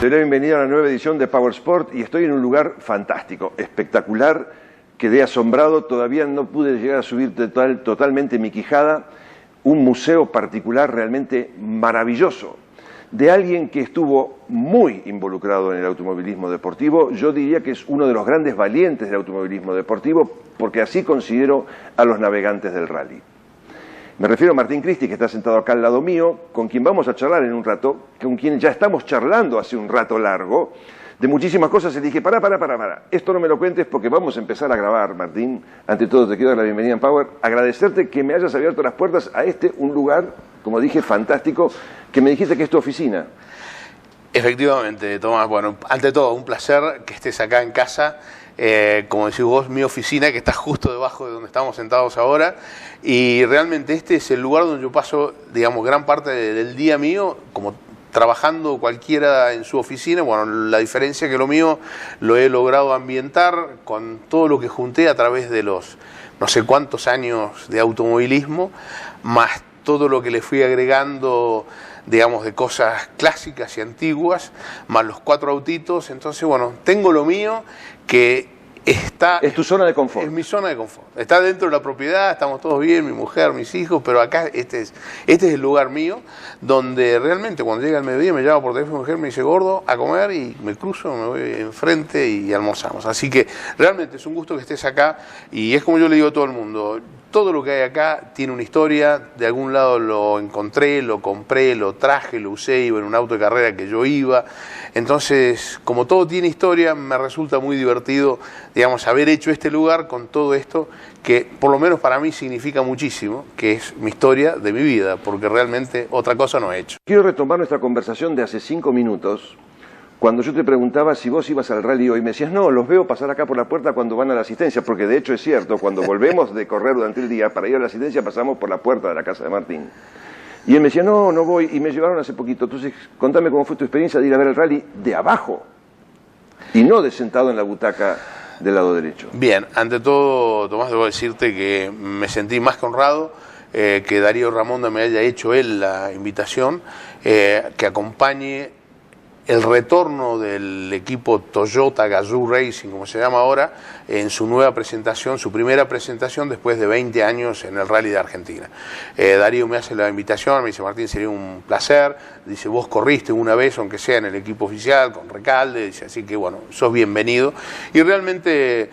doy la bienvenida a la nueva edición de Power Sport y estoy en un lugar fantástico, espectacular, quedé asombrado, todavía no pude llegar a subir totalmente mi quijada, un museo particular realmente maravilloso, de alguien que estuvo muy involucrado en el automovilismo deportivo. Yo diría que es uno de los grandes valientes del automovilismo deportivo, porque así considero a los navegantes del rally. Me refiero a Martín Cristi, que está sentado acá al lado mío, con quien vamos a charlar en un rato, con quien ya estamos charlando hace un rato largo, de muchísimas cosas. Y dije, para, esto no me lo cuentes porque vamos a empezar a grabar, Martín. Ante todo te quiero dar la bienvenida en Power, agradecerte que me hayas abierto las puertas a un lugar, como dije, fantástico, que me dijiste que es tu oficina. Efectivamente, Tomás, bueno, ante todo, un placer que estés acá en casa, como decís vos, mi oficina, que está justo debajo de donde estamos sentados ahora, y realmente este es el lugar donde yo paso, digamos, gran parte del día mío, como trabajando cualquiera en su oficina. Bueno, la diferencia es que lo mío lo he logrado ambientar con todo lo que junté a través de los no sé cuántos años de automovilismo, más todo lo que le fui agregando, digamos, de cosas clásicas y antiguas, más los 4 autitos. Entonces, bueno, tengo lo mío que está... Es tu zona de confort. Es mi zona de confort. Está dentro de la propiedad, estamos todos bien, mi mujer, mis hijos, pero acá este es el lugar mío, donde realmente cuando llega el mediodía me llama por teléfono mi mujer, me dice, gordo, a comer, y me cruzo, me voy enfrente y almorzamos. Así que realmente es un gusto que estés acá, y es como yo le digo a todo el mundo, todo lo que hay acá tiene una historia. De algún lado lo encontré, lo compré, lo traje, lo usé, iba en un auto de carrera que yo iba. Entonces, como todo tiene historia, me resulta muy divertido, digamos, haber hecho este lugar con todo esto, que por lo menos para mí significa muchísimo, que es mi historia de mi vida, porque realmente otra cosa no he hecho. Quiero retomar nuestra conversación de hace 5 minutos, cuando yo te preguntaba si vos ibas al rally hoy. Me decías, no, los veo pasar acá por la puerta cuando van a la asistencia, porque de hecho es cierto, cuando volvemos de correr durante el día, para ir a la asistencia pasamos por la puerta de la casa de Martín. Y él me decía, no, no voy, y me llevaron hace poquito. Entonces, contame cómo fue tu experiencia de ir a ver el rally de abajo, y no de sentado en la butaca del lado derecho. Bien, ante todo, Tomás, debo decirte que me sentí más que honrado que Darío Ramonda me haya hecho él la invitación, que acompañe el retorno del equipo Toyota Gazoo Racing, como se llama ahora, en su nueva presentación, su primera presentación después de 20 años en el Rally de Argentina. Darío me hace la invitación, me dice, Martín, sería un placer. Dice, vos corriste una vez, aunque sea en el equipo oficial, con Recalde, dice, así que bueno, sos bienvenido. Y realmente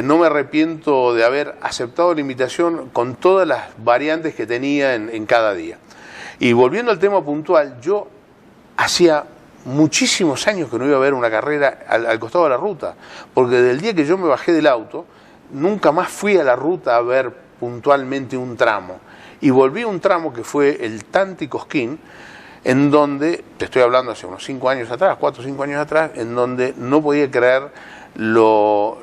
no me arrepiento de haber aceptado la invitación con todas las variantes que tenía en cada día. Y volviendo al tema puntual, yo hacía muchísimos años que no iba a ver una carrera al costado de la ruta, porque desde el día que yo me bajé del auto, nunca más fui a la ruta a ver puntualmente un tramo. Y volví a un tramo que fue el Tanti-Cosquín, en donde, te estoy hablando hace unos 5 años atrás, 4 o 5 años atrás, en donde no podía creer lo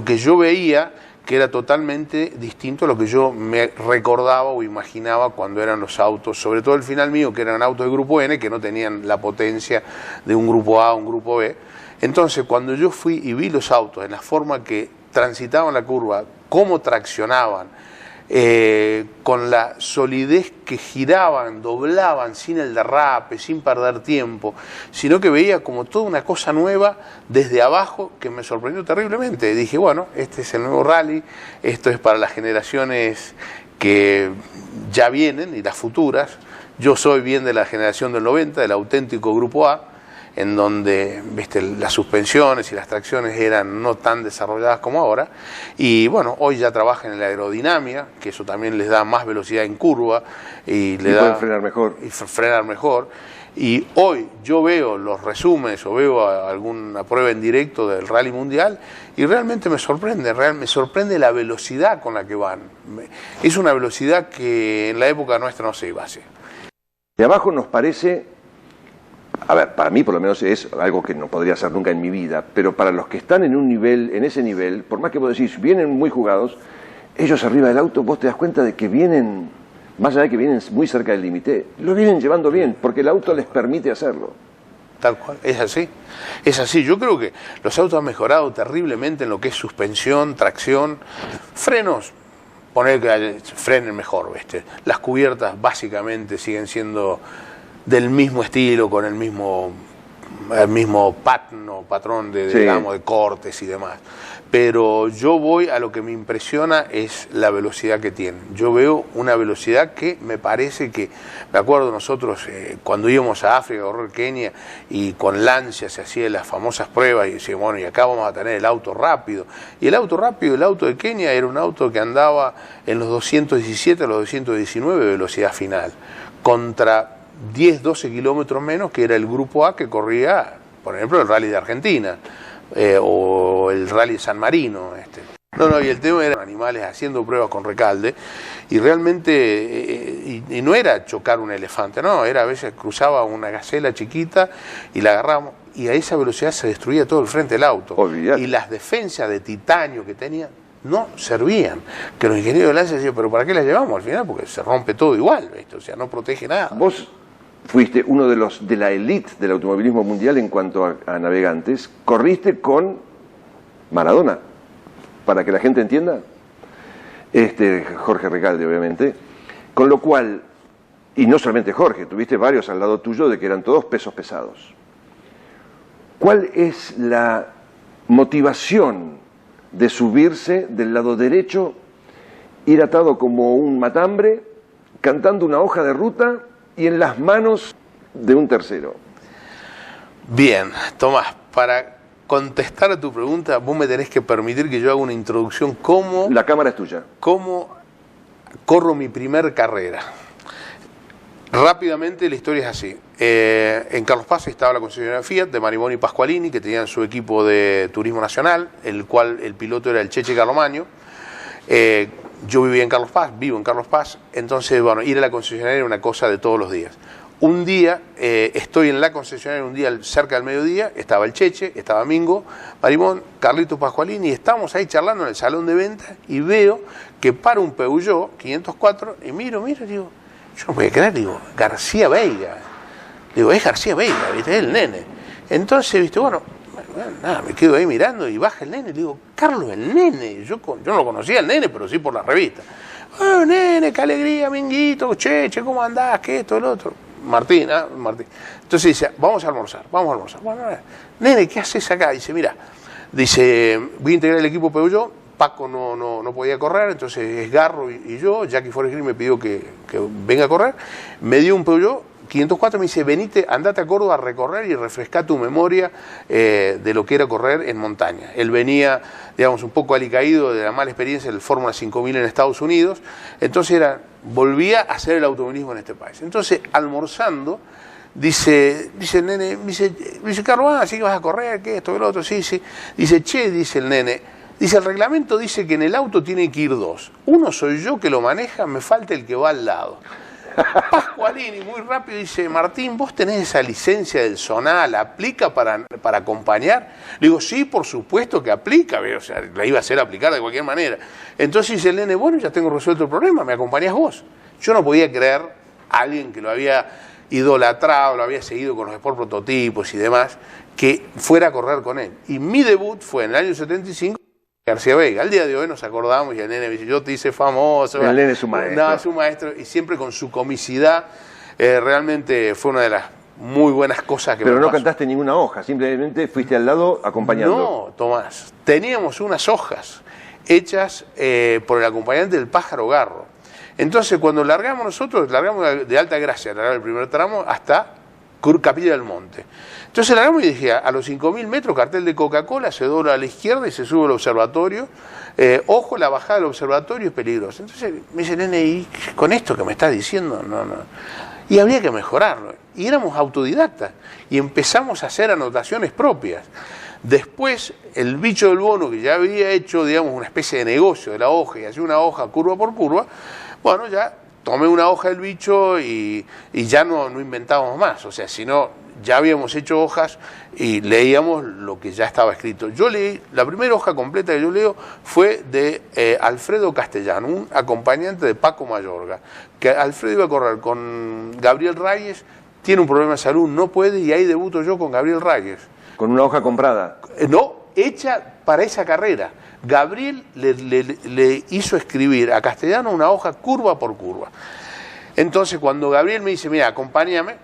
que yo veía, que era totalmente distinto a lo que yo me recordaba o imaginaba cuando eran los autos, sobre todo el final mío, que eran autos de grupo N, que no tenían la potencia de un grupo A o un grupo B. Entonces, cuando yo fui y vi los autos en la forma que transitaban la curva, cómo traccionaban, con la solidez que giraban, doblaban sin el derrape, sin perder tiempo, sino que veía como toda una cosa nueva desde abajo que me sorprendió terriblemente. Dije, bueno, este es el nuevo rally, esto es para las generaciones que ya vienen y las futuras. Yo soy bien de la generación del 90, del auténtico grupo A, en donde, viste, las suspensiones y las tracciones eran no tan desarrolladas como ahora, y bueno, hoy ya trabajan en la aerodinámica, que eso también les da más velocidad en curva y pueden frenar mejor. Y frenar mejor. Y hoy yo veo los resúmenes o veo alguna prueba en directo del Rally Mundial y realmente me sorprende la velocidad con la que van. Es una velocidad que en la época nuestra no se iba así. De abajo nos parece... A ver, para mí por lo menos es algo que no podría hacer nunca en mi vida, pero para los que están en ese nivel, por más que vos decís, vienen muy jugados, ellos arriba del auto, vos te das cuenta de que vienen, más allá de que vienen muy cerca del límite, lo vienen llevando bien, porque el auto les permite hacerlo. Tal cual, es así, es así. Yo creo que los autos han mejorado terriblemente en lo que es suspensión, tracción, frenos. Poner que frenen mejor, ¿viste? Las cubiertas básicamente siguen siendo del mismo estilo, con el mismo mismo patrón de, sí, digamos, de cortes y demás. Pero yo voy a lo que me impresiona es la velocidad que tienen. Yo veo una velocidad que me parece que, me acuerdo nosotros cuando íbamos a África a correr Kenia y con Lancia se hacían las famosas pruebas y decíamos, bueno, y acá vamos a tener el auto rápido. Y el auto rápido, el auto de Kenia era un auto que andaba en los 217 a los 219 de velocidad final, contra 10, 12 kilómetros menos que era el grupo A que corría, por ejemplo, el Rally de Argentina. O el Rally San Marino. No, y el tema era animales haciendo pruebas con recalde y realmente, y no era chocar un elefante, no, era a veces cruzaba una gacela chiquita y la agarramos y a esa velocidad se destruía todo el frente del auto. Olvidate. Y las defensas de titanio que tenía no servían, que los ingenieros de Lancia decían, pero ¿para qué las llevamos al final? Porque se rompe todo igual, ¿viste? O sea, no protege nada. Vos fuiste uno de la elite del automovilismo mundial en cuanto a navegantes. Corriste con Maradona, para que la gente entienda. Jorge Recalde, obviamente. Con lo cual, y no solamente Jorge, tuviste varios al lado tuyo de que eran todos pesos pesados. ¿Cuál es la motivación de subirse del lado derecho, ir atado como un matambre, cantando una hoja de ruta y en las manos de un tercero? Bien, Tomás, para contestar a tu pregunta, vos me tenés que permitir que yo haga una introducción cómo... La cámara es tuya. ¿Cómo corro mi primer carrera? Rápidamente la historia es así. En Carlos Paz estaba la concesionaria Fiat de Mariboni y Pasqualini, que tenían su equipo de turismo nacional, el cual el piloto era el Cheche Carlomaño. Yo vivía en Carlos Paz, vivo en Carlos Paz, entonces, bueno, ir a la concesionaria era una cosa de todos los días. Un día, estoy en la concesionaria, un día cerca del mediodía, estaba el Cheche, estaba Mingo, Marimón, Carlito Pasqualini, y estábamos ahí charlando en el salón de ventas, y veo que para un Peugeot 504, y miro, digo, yo no podía creer, digo, García Veiga. Digo, es García Veiga, ¿viste? Es el nene. Entonces, ¿viste? Bueno, nada, me quedo ahí mirando y baja el nene, le digo, Carlos, el nene. Yo no lo conocía el nene, pero sí por la revista. Oh, nene, qué alegría, Minguito, Cheche, ¿cómo andás? ¿Qué esto, el otro? Martín. Entonces dice, vamos a almorzar. Bueno, nene, ¿qué haces acá? Dice, mira, voy a integrar el equipo Peugeot, Paco no podía correr, entonces es Garro y yo, Jackie Forest Green me pidió que venga a correr, me dio un Peugeot 504, me dice, venite, andate a Córdoba a recorrer y refresca tu memoria de lo que era correr en montaña. Él venía, digamos, un poco alicaído de la mala experiencia del Fórmula 5000 en Estados Unidos, entonces volvía a hacer el automovilismo en este país. Entonces, almorzando, dice el nene, dice Carlos, así que vas a correr, ¿qué? Esto, lo otro, sí. Dice, che, dice el nene, dice, el reglamento dice que en el auto tiene que ir dos. Uno soy yo que lo maneja, me falta el que va al lado. Pasqualini muy rápido dice, Martín, ¿vos tenés esa licencia del Zonal? ¿Aplica para acompañar? Le digo, sí, por supuesto que aplica, o sea, la iba a hacer aplicar de cualquier manera. Entonces dice el nene, bueno, ya tengo resuelto el problema, ¿me acompañás vos? Yo no podía creer a alguien que lo había idolatrado, lo había seguido con los Sport Prototipos y demás, que fuera a correr con él. Y mi debut fue en el año 75, García Veiga. Al día de hoy nos acordamos y el nene me dice, yo te hice famoso. El nene es su maestro. No, es su maestro y siempre con su comicidad. Realmente fue una de las muy buenas cosas que Pero me no pasó. cantaste ninguna hoja, simplemente fuiste al lado acompañando. No, Tomás, teníamos unas hojas hechas por el acompañante del Pájaro Garro. Entonces cuando largamos nosotros, largamos de Alta Gracia, largamos el primer tramo hasta Capilla del Monte. Entonces largamos y dije, a los 5.000 metros, cartel de Coca-Cola, se dobla a la izquierda y se sube al observatorio. Ojo, la bajada del observatorio es peligrosa. Entonces me dice, nene, ¿y con esto que me estás diciendo? No. Y habría que mejorarlo. Y éramos autodidactas. Y empezamos a hacer anotaciones propias. Después, el bicho del bono, que ya había hecho, digamos, una especie de negocio de la hoja y hacía una hoja curva por curva, bueno, ya tomé una hoja del bicho y ya no inventábamos más. O sea, si no, ya habíamos hecho hojas y leíamos lo que ya estaba escrito. Yo leí, la primera hoja completa que yo leo fue de Alfredo Castellano, un acompañante de Paco Mayorga, que Alfredo iba a correr con Gabriel Reyes, tiene un problema de salud, no puede, y ahí debuto yo con Gabriel Reyes. ¿Con una hoja comprada? No, hecha para esa carrera. Gabriel le hizo escribir a Castellano una hoja curva por curva. Entonces, cuando Gabriel me dice, mira, acompáñame,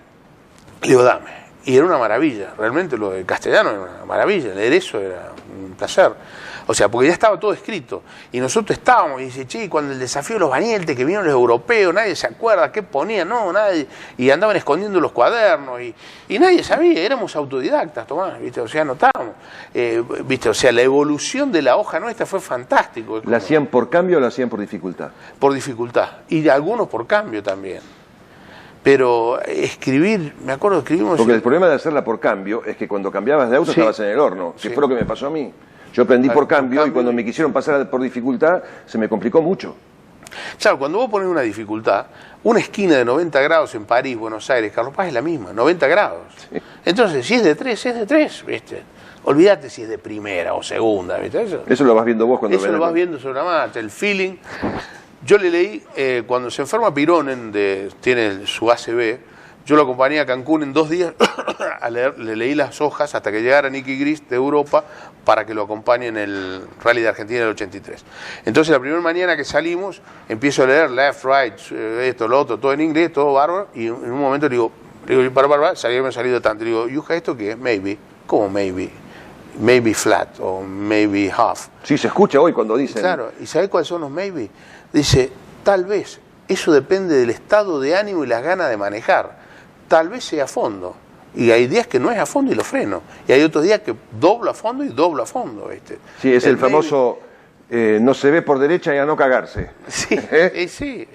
le digo, dame. Y era una maravilla, realmente lo de Castellano era una maravilla, leer eso era un placer. O sea, porque ya estaba todo escrito. Y nosotros estábamos, y dice, che, cuando el desafío de los Bañeltes, que vinieron los europeos, nadie se acuerda qué ponían, no, nadie. Y andaban escondiendo los cuadernos, y nadie sabía, éramos autodidactas, Tomás, ¿viste? O sea, notábamos. ¿Viste? O sea, la evolución de la hoja nuestra fue fantástico. ¿La hacían por cambio o la hacían por dificultad? Por dificultad. Y algunos por cambio también. Pero escribir, me acuerdo que escribimos... Porque el problema de hacerla por cambio es que cuando cambiabas de auto estabas en el horno, que fue lo que me pasó a mí. Yo aprendí por cambio y cuando me quisieron pasar por dificultad se me complicó mucho. Claro, cuando vos pones una dificultad, una esquina de 90 grados en París, Buenos Aires, Carlos Paz es la misma, 90 grados. Sí. Entonces, si es de 3, es de 3, ¿viste? Olvídate si es de primera o segunda, ¿viste? Eso lo vas viendo vos cuando... Eso lo vas viendo sobre la marcha, el feeling. Yo le leí, cuando se enferma Pironen, tiene su ACV, yo lo acompañé a Cancún en 2 días a leer, le leí las hojas hasta que llegara Nicky Gris de Europa para que lo acompañe en el Rally de Argentina del 83. Entonces la primera mañana que salimos, empiezo a leer left, right, esto, lo otro, todo en inglés, todo bárbaro, y en un momento le digo, para, me ha salido tanto, le digo, Yuja, ¿esto qué es? Maybe. ¿Cómo maybe? Maybe flat o maybe half. Sí, se escucha hoy cuando dicen. Claro, ¿y sabés cuáles son los maybe? Dice, tal vez, eso depende del estado de ánimo y las ganas de manejar. Tal vez sea a fondo. Y hay días que no es a fondo y lo freno. Y hay otros días que doblo a fondo y doblo a fondo. ¿Viste? Sí, es el famoso no se ve por derecha y a no cagarse. Sí, sí.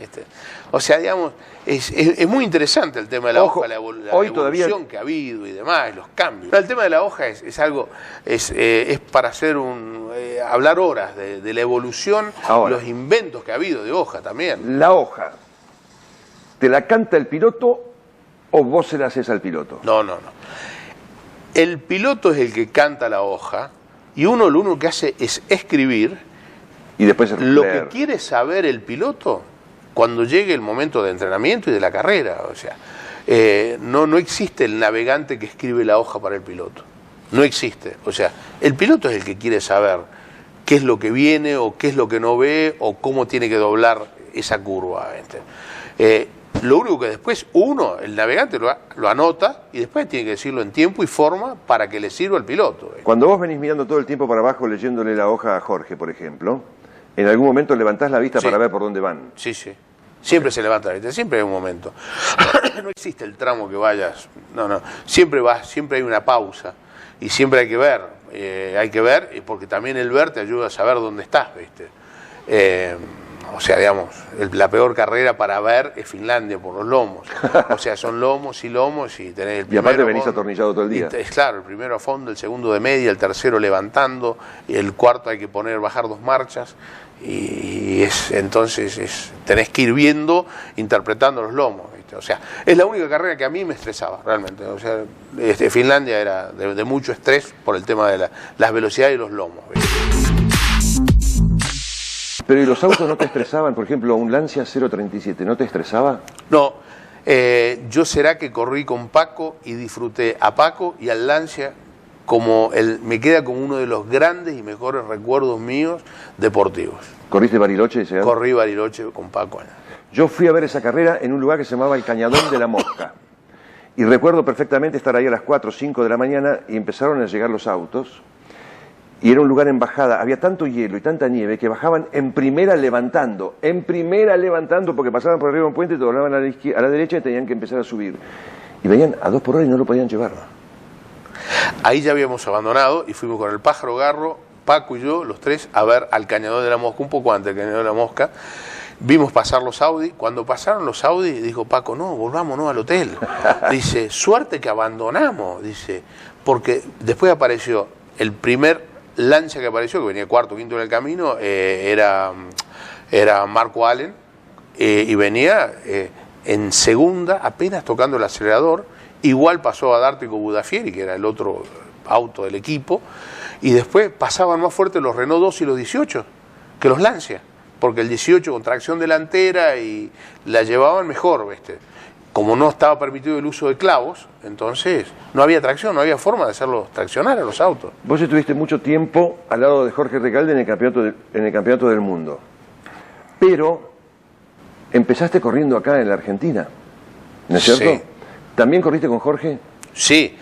O sea, digamos, es muy interesante el tema de la hoja, la evolución todavía que ha habido y demás, los cambios. Pero el tema de la hoja es algo, es para hacer hablar horas de la evolución, los inventos que ha habido de hoja también. La hoja, ¿te la canta el piloto o vos se la haces al piloto? No. El piloto es el que canta la hoja y uno lo único que hace es escribir. Y después lo que quiere saber el piloto cuando llegue el momento de entrenamiento y de la carrera. O sea, no existe el navegante que escribe la hoja para el piloto. No existe. O sea, el piloto es el que quiere saber qué es lo que viene o qué es lo que no ve o cómo tiene que doblar esa curva. Lo único que después el navegante lo anota y después tiene que decirlo en tiempo y forma para que le sirva al piloto. Cuando vos venís mirando todo el tiempo para abajo leyéndole la hoja a Jorge, por ejemplo, ¿en algún momento levantás la vista para ver por dónde van? Sí. Siempre se levanta la vista, siempre hay un momento. No existe el tramo que vayas, no. Siempre hay una pausa y siempre hay que ver, porque también el ver te ayuda a saber dónde estás, ¿viste? O sea, digamos, la peor carrera para ver es Finlandia por los lomos. O sea, son lomos y tenés el primero. Y aparte venís atornillado todo el día. Claro, el primero a fondo, el segundo de media, el tercero levantando, y el cuarto hay que bajar 2 marchas. Y entonces tenés que ir viendo, interpretando los lomos, ¿viste? O sea, es la única carrera que a mí me estresaba, realmente. O sea, Finlandia era de mucho estrés por el tema de las velocidades y los lomos, ¿viste? Pero ¿y los autos no te estresaban? Por ejemplo, un Lancia 037, ¿no te estresaba? No, yo será que corrí con Paco y disfruté a Paco y al Lancia me queda como uno de los grandes y mejores recuerdos míos deportivos. ¿Corriste Bariloche ese año? Corrí Bariloche con Paco. Yo fui a ver esa carrera en un lugar que se llamaba el Cañadón de la Mosca. Y recuerdo perfectamente estar ahí a las 4 o 5 de la mañana y empezaron a llegar los autos. Y era un lugar en bajada, había tanto hielo y tanta nieve que bajaban en primera levantando, porque pasaban por arriba de un puente, doblaban a la derecha y tenían que empezar a subir. Y venían a 2 por hora y no lo podían llevar. Ahí ya habíamos abandonado y fuimos con el Pájaro Garro, Paco y yo, los 3, a ver al Cañadón de la Mosca, un poco antes del Cañadón de la Mosca. Vimos pasar los Audi. Cuando pasaron los Audi, dijo Paco, no, volvámonos al hotel. Dice, suerte que abandonamos, dice, porque después apareció el primer Lancia que apareció, que venía cuarto, quinto en el camino, era Marco Allen, y venía en segunda, apenas tocando el acelerador. Igual pasó a D'Artico Budafieri, que era el otro auto del equipo, y después pasaban más fuerte los Renault 2 y los 18 que los Lancia, porque el 18 con tracción delantera y la llevaban mejor, ¿viste? Como no estaba permitido el uso de clavos, entonces no había tracción, no había forma de hacerlos traccionar a los autos. Vos estuviste mucho tiempo al lado de Jorge Recalde en el campeonato del mundo, pero empezaste corriendo acá en la Argentina, ¿no es cierto? Sí. ¿También corriste con Jorge? Sí.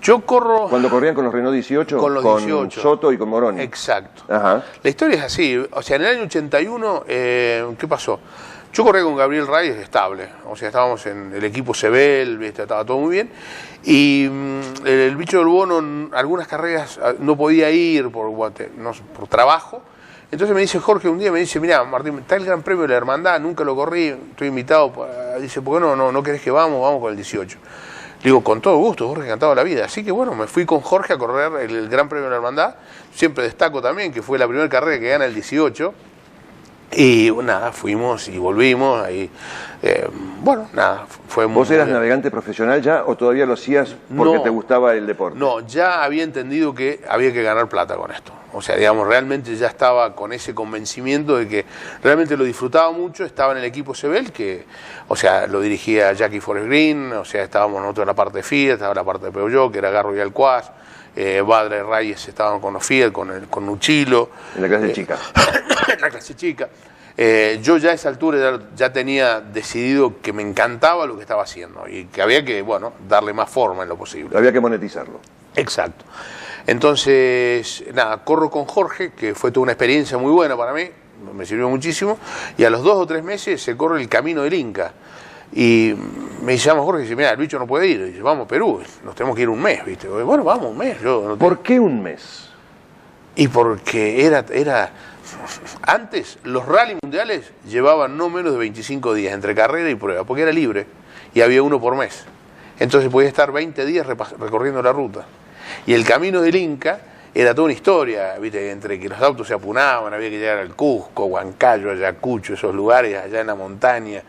Yo corro... Cuando corrían con los Renault 18, con los 18. Soto y con Moroni. Exacto. Ajá. La historia es así. O sea, en el año 81, ¿qué pasó? Yo corría con Gabriel Reyes estable. O sea, estábamos en el equipo Sebel, ¿viste? Estaba todo muy bien. Y el bicho del Bono, algunas carreras no podía ir por trabajo. Entonces me dice Jorge, un día me dice, mira, Martín, está el Gran Premio de la Hermandad, nunca lo corrí, estoy invitado. Dice, ¿por qué no querés que vamos con el 18? Le digo, con todo gusto, Jorge, encantado de la vida. Así que bueno, me fui con Jorge a correr el Gran Premio de la Hermandad. Siempre destaco también que fue la primera carrera que gana el 18. Y nada, fuimos y volvimos. Y, bueno, nada, fue muy... ¿Vos eras navegante profesional ya o todavía lo hacías porque te gustaba el deporte? No, ya había entendido que había que ganar plata con esto. O sea, digamos, realmente ya estaba con ese convencimiento de que realmente lo disfrutaba mucho. Estaba en el equipo Sebel, que, o sea, lo dirigía Jackie Forrest Green, o sea, estábamos nosotros en la parte de Fiat, estaba la parte de Peugeot, que era Garro y Alcuaz, Badra y Reyes estaban con los Fiat, con Uchilo. En la clase chica. En la clase chica. Yo ya a esa altura ya tenía decidido que me encantaba lo que estaba haciendo y que había que, bueno, darle más forma en lo posible. Había que monetizarlo. Exacto. Entonces, nada, corro con Jorge, que fue toda una experiencia muy buena para mí, me sirvió muchísimo, y a los 2 o 3 meses se corre el Camino del Inca. Y me llama Jorge y dice, mira, el bicho no puede ir. Y dice, vamos a Perú, nos tenemos que ir un mes, ¿viste? Y bueno, vamos un mes. ¿Por qué un mes? Y porque era... Antes, los rally mundiales llevaban no menos de 25 días entre carrera y prueba, porque era libre, y había uno por mes. Entonces podía estar 20 días recorriendo la ruta. Y el Camino del Inca era toda una historia, ¿viste? Entre que los autos se apunaban, había que llegar al Cusco, Huancayo, Ayacucho, esos lugares allá en la montaña,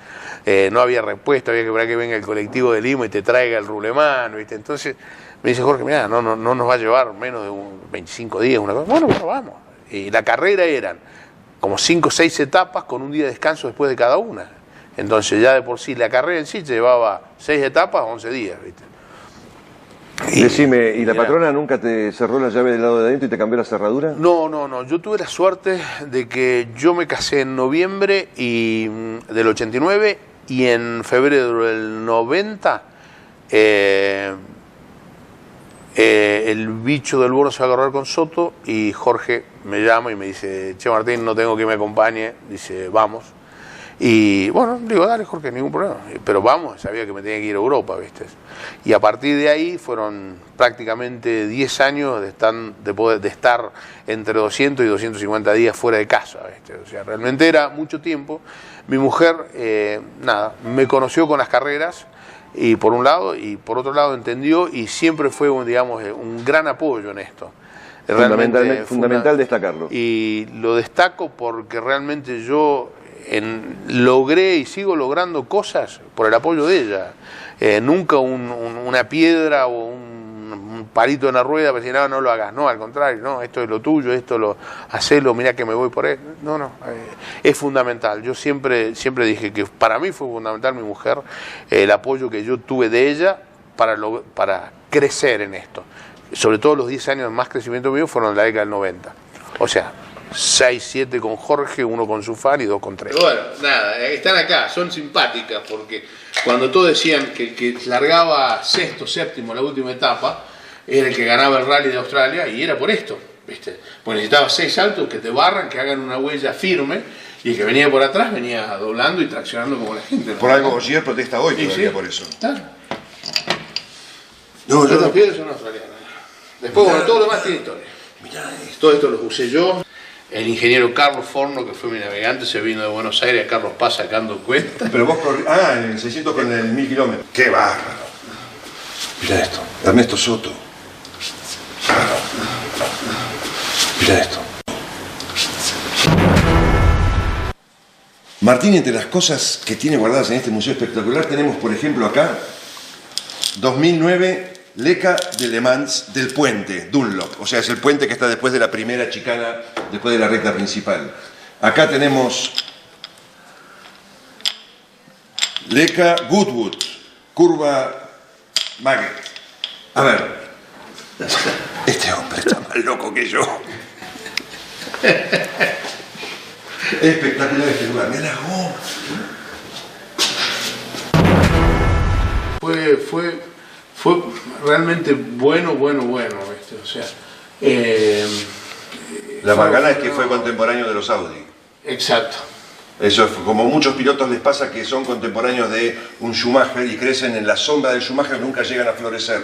no había repuesto, había que esperar que venga el colectivo de Lima y te traiga el rulemán, ¿viste? Entonces me dice Jorge, mira, no nos va a llevar menos de 25 días, una cosa. Bueno, vamos. Y la carrera eran como 5 o 6 etapas con un día de descanso después de cada una. Entonces ya de por sí la carrera en sí llevaba 6 etapas, 11 días, ¿viste? Decime, ¿y la patrona nunca te cerró la llave del lado de adentro y te cambió la cerradura? No. Yo tuve la suerte de que yo me casé en noviembre del 89 y en febrero del 90 el bicho del Bono se va a agarrar con Soto y Jorge me llama y me dice, che Martín, no tengo que me acompañe, dice, vamos. Y bueno, digo, dale Jorge, ningún problema, pero vamos, sabía que me tenía que ir a Europa, ¿viste? Y a partir de ahí fueron prácticamente 10 años de estar entre 200 y 250 días fuera de casa, ¿viste? O sea, realmente era mucho tiempo. Mi mujer, nada, me conoció con las carreras, y por un lado, y por otro lado entendió, y siempre fue, digamos, un gran apoyo en esto. Fundamental destacarlo. Y lo destaco porque realmente yo logré y sigo logrando cosas por el apoyo de ella. Nunca una piedra o un palito en la rueda para decir, no lo hagas, no, al contrario, no, esto es lo tuyo, hacelo, mirá que me voy por él. No, es fundamental. Yo siempre dije que para mí fue fundamental mi mujer, el apoyo que yo tuve de ella para crecer en esto. Sobre todo los 10 años de más crecimiento mío fueron en la década del 90. O sea, 6, 7 con Jorge, 1 con Sufar y 2 con 3. Bueno, nada, están acá, son simpáticas porque cuando todos decían que el que largaba sexto, séptimo la última etapa era el que ganaba el rally de Australia, y era por esto, ¿viste? Porque necesitaba 6 autos que te barran, que hagan una huella firme, y el que venía por atrás venía doblando y traccionando como la gente, ¿no? Por algo Ogier protesta hoy todavía, sí, por eso. Claro. Estas piedras son australianas. Después, bueno, todo lo demás tiene historia. Mirá, todo esto lo usé yo. El ingeniero Carlos Forno, que fue mi navegante, se vino de Buenos Aires a Carlos Paz sacando cuentas. Pero vos en el 600 con el 1000 kilómetros. ¡Qué bárbaro! Mirá esto. Ernesto Soto. Mirá esto. Martín, entre las cosas que tiene guardadas en este museo espectacular, tenemos, por ejemplo, acá, 2009... Leca de Le Mans del puente, Dunlop, o sea, es el puente que está después de la primera chicana, después de la recta principal. Acá tenemos Leca Goodwood, curva Maggett. A ver, este hombre está más loco que yo. Es espectacular este lugar, mirá la goma. Fue realmente bueno, ¿viste? O sea, la macana es que fue contemporáneo de los Audi. Exacto. Eso es como muchos pilotos les pasa que son contemporáneos de un Schumacher y crecen en la sombra del Schumacher, nunca llegan a florecer.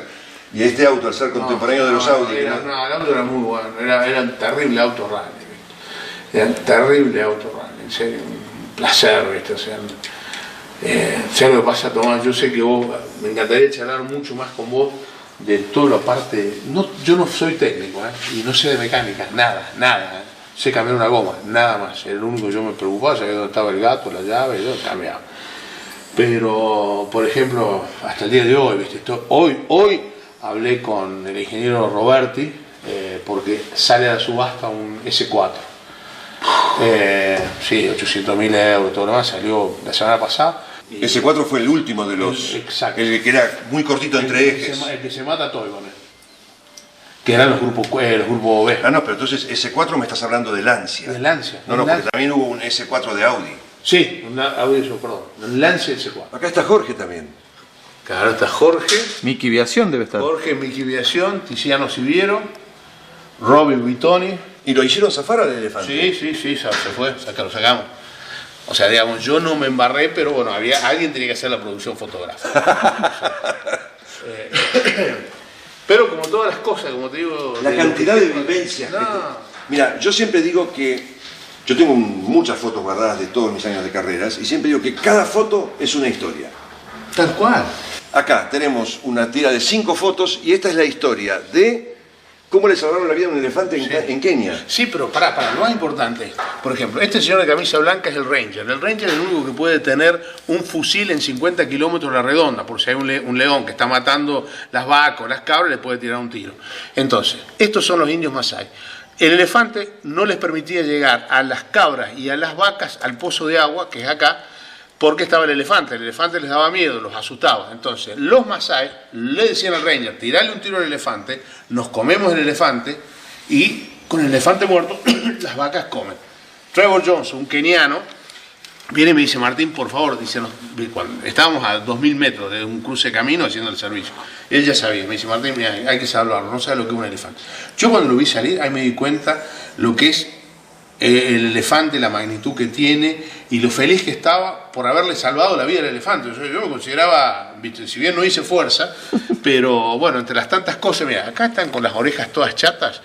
Y este auto, al ser contemporáneo de los Audi... el auto era muy bueno, era un terrible auto rally, ¿viste? Era un terrible auto rally, en serio, un placer, ¿viste? O sea, ¿sabes lo que pasa, Tomás? Yo sé que vos, me encantaría charlar mucho más con vos de toda la parte... yo no soy técnico, y no sé de mecánica, nada. Sé cambiar una goma, nada más. Era lo único que yo me preocupaba, sabía dónde estaba el gato, la llave, yo cambiaba. Pero, por ejemplo, hasta el día de hoy, ¿viste? Hoy hablé con el ingeniero Roberti, porque sale a la subasta un S4. Sí, 800.000 euros, todo lo demás, salió la semana pasada. S4 fue el último de los... Exacto. El que era muy cortito entre ejes. El que se mata todo con él. Que eran los grupos B. Ah, no, pero entonces S4 me estás hablando de Lancia. De Lancia. No, porque también hubo un S4 de Audi. Sí, un Lancia S4. Acá está Jorge también. Claro, está Jorge. Miki Viación debe estar. Jorge, Miki Viación, Tiziano Siviero, Robin Vitoni. ¿Y lo hicieron zafar al elefante? Sí, se fue, lo sacamos. O sea, digamos, yo no me embarré, pero bueno, alguien tenía que hacer la producción fotográfica. Pero como todas las cosas, como te digo... La cantidad de vivencias. No. Mira, yo siempre digo que... Yo tengo muchas fotos guardadas de todos mis años de carreras y siempre digo que cada foto es una historia. Tal cual. Acá tenemos una tira de 5 fotos y esta es la historia de cómo le salvaron la vida a un elefante en Kenia. Sí, pero pará, lo más importante. Por ejemplo, este señor de camisa blanca es el Ranger. El Ranger es el único que puede tener un fusil en 50 kilómetros a la redonda, por si hay un león que está matando las vacas o las cabras, le puede tirar un tiro. Entonces, estos son los indios Masái. El elefante no les permitía llegar a las cabras y a las vacas al pozo de agua, que es acá, porque estaba el elefante les daba miedo, los asustaba. Entonces, los Masái le decían al Ranger, tirarle un tiro al elefante, nos comemos el elefante y con el elefante muerto las vacas comen. Trevor Jones, un keniano, viene y me dice, Martín, por favor, dice, cuando estábamos a 2000 metros de un cruce de camino haciendo el servicio. Él ya sabía, me dice, Martín, mira, hay que salvarlo, no sabe lo que es un elefante. Yo cuando lo vi salir, ahí me di cuenta lo que es el elefante, la magnitud que tiene y lo feliz que estaba por haberle salvado la vida al elefante. Yo me consideraba, si bien no hice fuerza, pero bueno, entre las tantas cosas, mira, acá están con las orejas todas chatas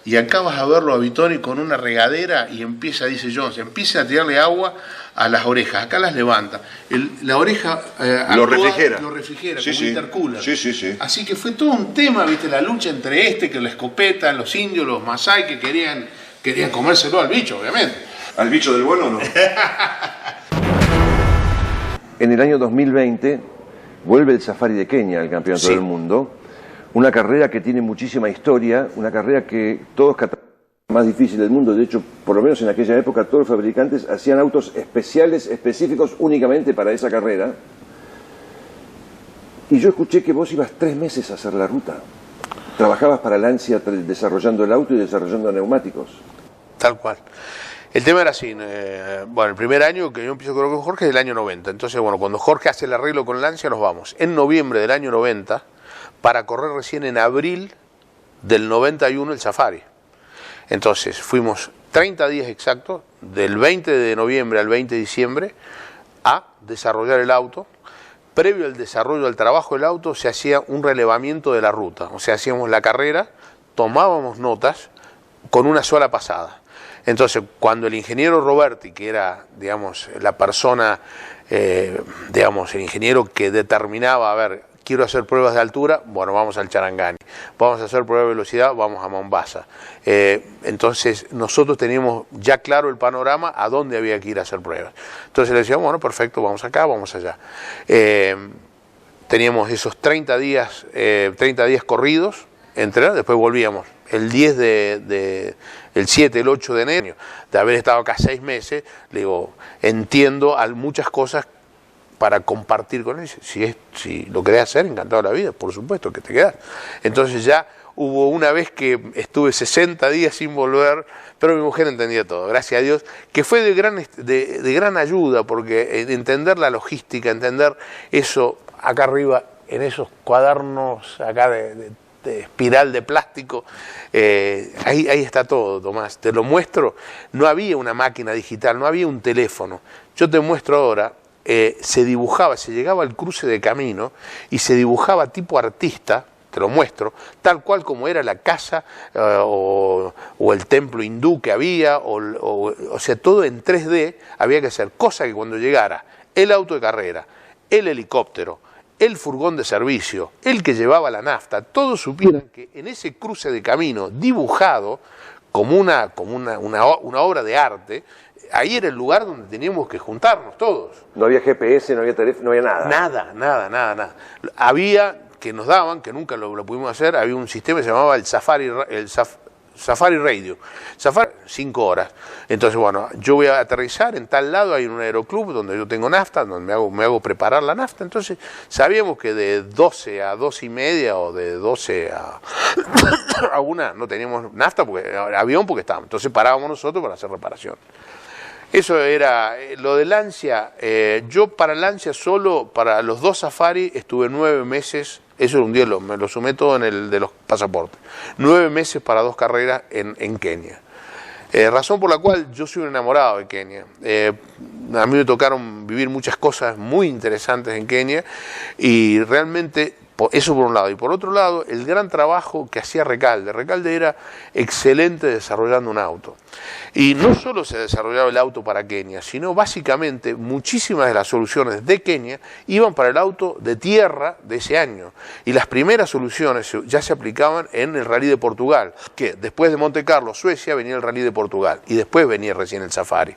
y acá vas a verlo a Vitoni con una regadera y empieza, dice Jones, empieza a tirarle agua a las orejas, acá las levanta. La oreja lo refrigera, sí, como intercooler. Sí. Así que fue todo un tema, viste, la lucha entre que la escopeta, los indios, los Masái que querían comérselo al bicho, obviamente. ¿Al bicho del bueno o no? En el año 2020 vuelve el Safari de Kenia al Campeonato del Mundo. Una carrera que tiene muchísima historia, una carrera que todos más difícil del mundo. De hecho, por lo menos en aquella época, todos los fabricantes hacían autos especiales, específicos únicamente para esa carrera. Y yo escuché que vos ibas 3 meses a hacer la ruta. Trabajabas para Lancia desarrollando el auto y desarrollando neumáticos. Tal cual. El tema era así, bueno, el primer año que yo empiezo con Jorge es el año 90. Entonces, bueno, cuando Jorge hace el arreglo con Lancia, nos vamos en noviembre del año 90 para correr recién en abril del 91 el Safari. Entonces, fuimos 30 días exactos, del 20 de noviembre al 20 de diciembre, a desarrollar el auto. Previo al desarrollo del trabajo del auto se hacía un relevamiento de la ruta, o sea, hacíamos la carrera, tomábamos notas con una sola pasada. Entonces, cuando el ingeniero Roberti, que era, digamos, la persona, digamos, el ingeniero que determinaba, a ver, quiero hacer pruebas de altura, bueno, vamos al Charangani, vamos a hacer pruebas de velocidad, vamos a Mombasa. Entonces, nosotros teníamos ya claro el panorama a dónde había que ir a hacer pruebas. Entonces le decíamos, bueno, perfecto, vamos acá, vamos allá. Teníamos esos 30 días corridos, entrenar, después volvíamos. El 7, el 8 de enero, de haber estado acá 6 meses, le digo, entiendo muchas cosas para compartir con él. Si lo querés hacer, encantado de la vida, por supuesto que te quedás. Entonces ya hubo una vez que estuve 60 días sin volver, pero mi mujer entendía todo, gracias a Dios, que fue de gran ayuda, porque entender la logística, entender eso acá arriba en esos cuadernos acá de espiral de plástico, ahí está todo, Tomás, te lo muestro. No había una máquina digital, no había un teléfono. Yo te muestro ahora, se dibujaba, se llegaba al cruce de camino y se dibujaba tipo artista, te lo muestro, tal cual como era la casa o el templo hindú que había, o sea, todo en 3D había que hacer, cosa que cuando llegara el auto de carrera, el helicóptero, el furgón de servicio, el que llevaba la nafta, todos supieran que en ese cruce de camino dibujado como una obra de arte, ahí era el lugar donde teníamos que juntarnos todos. No había GPS, no había teléfono, no había nada. Nada. Había, que nos daban, que nunca lo pudimos hacer, había un sistema que se llamaba el Safari Radio. Safari, 5 horas. Entonces, bueno, yo voy a aterrizar en tal lado, hay un aeroclub donde yo tengo nafta, donde me hago preparar la nafta. Entonces, sabíamos que de 12 a 12 y media o de 12 a 1 no teníamos nafta, porque avión, porque estábamos. Entonces parábamos nosotros para hacer reparación. Eso era lo de Lancia. Yo para Lancia solo, para los 2 Safari, estuve 9 meses. Eso era un día, me lo sumé todo en el de los pasaportes. 9 meses para 2 carreras en Kenia. Razón por la cual yo soy un enamorado de Kenia. A mí me tocaron vivir muchas cosas muy interesantes en Kenia y realmente, eso por un lado. Y por otro lado, el gran trabajo que hacía Recalde. Recalde era excelente desarrollando un auto. Y no solo se desarrollaba el auto para Kenia, sino básicamente muchísimas de las soluciones de Kenia iban para el auto de tierra de ese año. Y las primeras soluciones ya se aplicaban en el Rally de Portugal, que después de Monte Carlo, Suecia, venía el Rally de Portugal y después venía recién el Safari.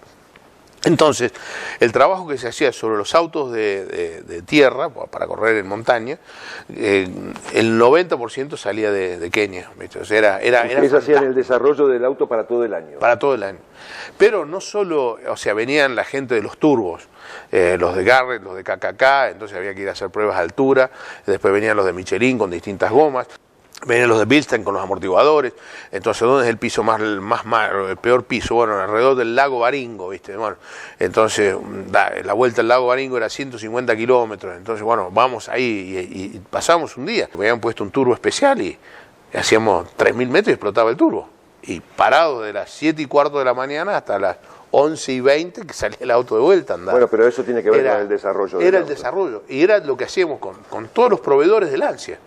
Entonces, el trabajo que se hacía sobre los autos de tierra, para correr en montaña, el 90% salía de Kenia. ¿Viste? O sea, Ustedes hacían el desarrollo del auto para todo el año. Para todo el año. Pero no solo, o sea, venían la gente de los turbos, los de Garrett, los de KKK, entonces había que ir a hacer pruebas de altura, después venían los de Michelin con distintas gomas, venían los de Bilstein con los amortiguadores. Entonces, ¿dónde es el piso el peor piso? Bueno, alrededor del lago Baringo, ¿viste? Bueno, entonces, la vuelta al lago Baringo era 150 kilómetros. Entonces, bueno, vamos ahí y pasamos un día. Me habían puesto un turbo especial y hacíamos 3.000 metros y explotaba el turbo. Y parado de las 7:15 de la mañana hasta las 11:20 que salía el auto de vuelta a andar. Bueno, pero eso tiene que ver con el desarrollo. Era el desarrollo. Y era lo que hacíamos con todos los proveedores de Lancia.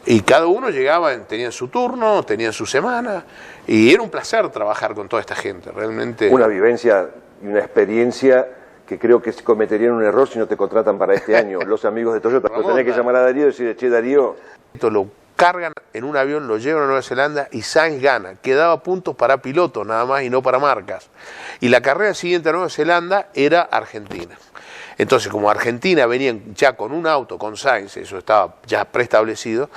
Y cada uno llegaba, tenían su turno, tenían su semana, y era un placer trabajar con toda esta gente, realmente. Una vivencia y una experiencia que creo que cometerían un error si no te contratan para este año. Los amigos de Toyota, lo tenés que llamar a Darío y decirle, che, Darío. Lo cargan en un avión, lo llevan a Nueva Zelanda y Sainz gana. Quedaba puntos para pilotos nada más y no para marcas. Y la carrera siguiente a Nueva Zelanda era Argentina. Entonces, como Argentina venían ya con un auto, con Sainz, eso estaba ya preestablecido,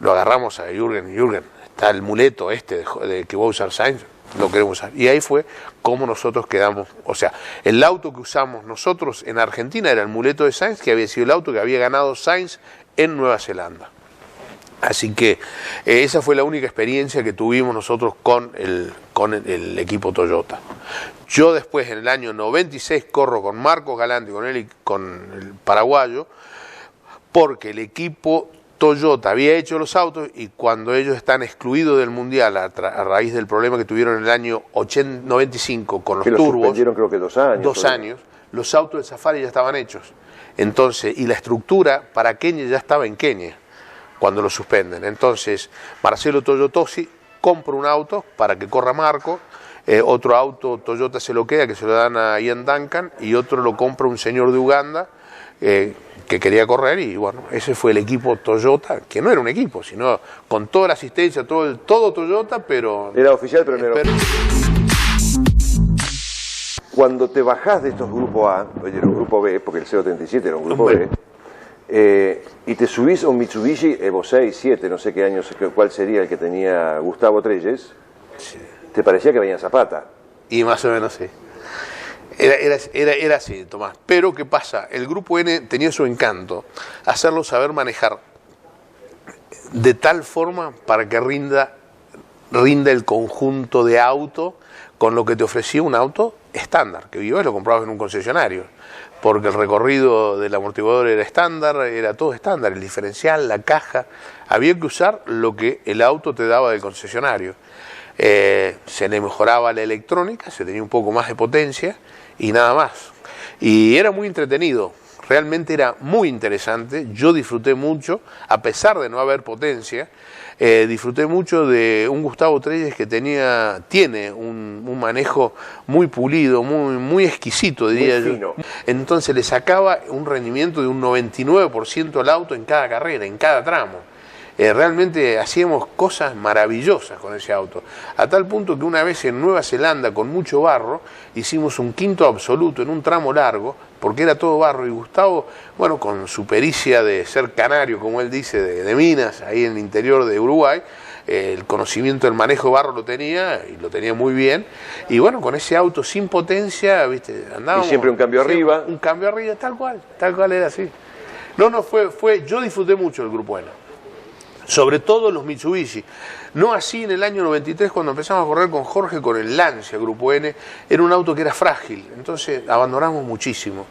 lo agarramos a Jürgen, está el muleto de que va a usar Sainz, lo queremos usar. Y ahí fue como nosotros quedamos, o sea, el auto que usamos nosotros en Argentina era el muleto de Sainz, que había sido el auto que había ganado Sainz en Nueva Zelanda. Así que esa fue la única experiencia que tuvimos nosotros con el equipo Toyota. Yo después, en el año 96, corro con Marcos Galante, con el paraguayo, porque el equipo Toyota había hecho los autos y cuando ellos están excluidos del Mundial a raíz del problema que tuvieron en el año 95 con los turbos, suspendieron creo que 2 años. 2 años, los autos del Safari ya estaban hechos. Entonces, y la estructura para Kenia ya estaba en Kenia cuando lo suspenden. Entonces, Marcelo Toyotosi compra un auto para que corra Marco, otro auto Toyota se lo queda, que se lo dan a Ian Duncan, y otro lo compra un señor de Uganda que quería correr, y bueno, ese fue el equipo Toyota, que no era un equipo, sino con toda la asistencia, todo Toyota, pero... Era oficial, pero no era oficial. Cuando te bajás de estos grupos A, era un grupo B, porque el C-37 era un grupo B, y te subís a un Mitsubishi Evo 6, 7, no sé qué año, cuál sería el que tenía Gustavo Trelles, sí. ¿Te parecía que venía Zapata? Y más o menos sí. Era así, Tomás. Pero ¿qué pasa? El Grupo N tenía su encanto, hacerlo saber manejar de tal forma para que rinda el conjunto de auto con lo que te ofrecía un auto estándar, que hoy lo comprabas en un concesionario, porque el recorrido del amortiguador era estándar, era todo estándar, el diferencial, la caja, había que usar lo que el auto te daba del concesionario. Se le mejoraba la electrónica, se tenía un poco más de potencia y nada más. Y era muy entretenido, realmente era muy interesante, yo disfruté mucho, a pesar de no haber potencia, disfruté mucho de un Gustavo Trelles que tiene un manejo muy pulido, muy exquisito, diría yo. Entonces le sacaba un rendimiento de un 99% al auto en cada carrera, en cada tramo. Realmente hacíamos cosas maravillosas con ese auto, a tal punto que una vez en Nueva Zelanda, con mucho barro, hicimos un quinto absoluto en un tramo largo, porque era todo barro, y Gustavo, bueno, con su pericia de ser canario, como él dice, de Minas, ahí en el interior de Uruguay, el conocimiento del manejo de barro lo tenía, y lo tenía muy bien, y bueno, con ese auto sin potencia, viste, andábamos... Y siempre un cambio arriba. Un cambio arriba, tal cual era así. Yo disfruté mucho del Grupo N. Sobre todo los Mitsubishi. No así en el año 93 cuando empezamos a correr con Jorge con el Lancia Grupo N, era un auto que era frágil, entonces abandonamos muchísimo.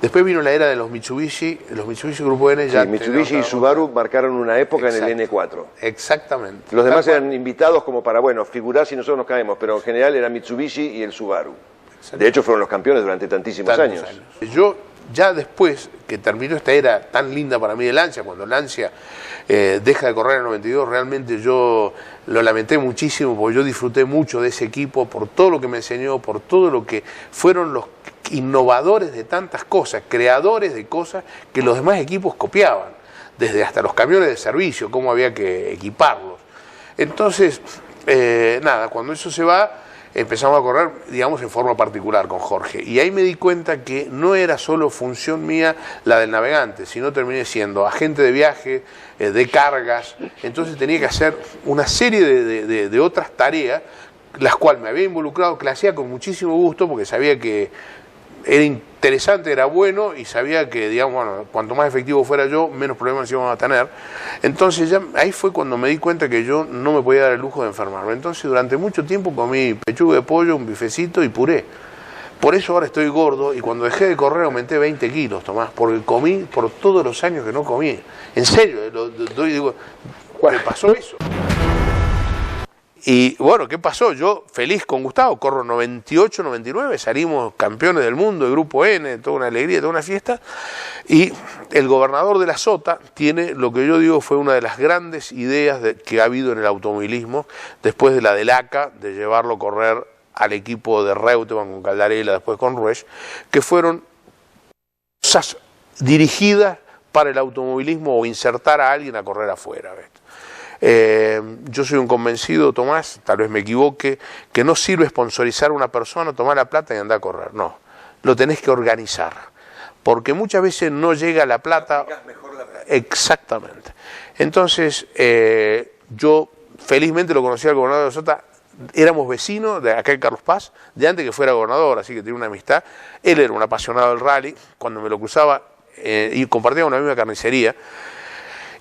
Después vino la era de los Mitsubishi Grupo N ya... Sí, Mitsubishi y Subaru marcaron una época. Exacto. En el N4. Exactamente. Los demás eran invitados como para, bueno, figurar si nosotros nos caemos, pero en general era Mitsubishi y el Subaru. De hecho fueron los campeones durante tantísimos años. Yo ya después que terminó esta era tan linda para mí de Lancia, cuando Lancia deja de correr en el 92, realmente yo lo lamenté muchísimo porque yo disfruté mucho de ese equipo por todo lo que me enseñó, por todo lo que fueron los innovadores de tantas cosas, creadores de cosas que los demás equipos copiaban, desde hasta los camiones de servicio, cómo había que equiparlos. Entonces, nada, cuando eso se va, empezamos a correr, digamos, en forma particular con Jorge. Y ahí me di cuenta que no era solo función mía la del navegante, sino terminé siendo agente de viaje, de cargas. Entonces tenía que hacer una serie de otras tareas, las cuales me había involucrado, que las hacía con muchísimo gusto, porque sabía que era interesante, era bueno, y sabía que, digamos, bueno, cuanto más efectivo fuera yo, menos problemas íbamos a tener. Entonces ya ahí fue cuando me di cuenta que yo no me podía dar el lujo de enfermarme. Entonces durante mucho tiempo comí pechuga de pollo, un bifecito y puré. Por eso ahora estoy gordo, y cuando dejé de correr aumenté 20 kilos, Tomás, porque comí por todos los años que no comí. En serio, digo, ¿me pasó eso? Y bueno, ¿qué pasó? Yo feliz con Gustavo, corro 98, 99, salimos campeones del mundo de Grupo N, toda una alegría, toda una fiesta, y el gobernador de la Sota tiene lo que yo digo fue una de las grandes ideas que ha habido en el automovilismo, después de la del ACA, de llevarlo a correr al equipo de Reutemann con Caldarella, después con Ruesch, que fueron cosas dirigidas para el automovilismo o insertar a alguien a correr afuera, ¿ves? Yo soy un convencido, Tomás, tal vez me equivoque, que no sirve sponsorizar a una persona, tomar la plata y andar a correr. No, lo tenés que organizar, porque muchas veces no llega la plata. Exactamente. Entonces, yo felizmente lo conocí al gobernador de Sota, éramos vecinos de acá en Carlos Paz, de antes que fuera gobernador, así que tenía una amistad. Él era un apasionado del rally, cuando me lo cruzaba y compartíamos una misma carnicería,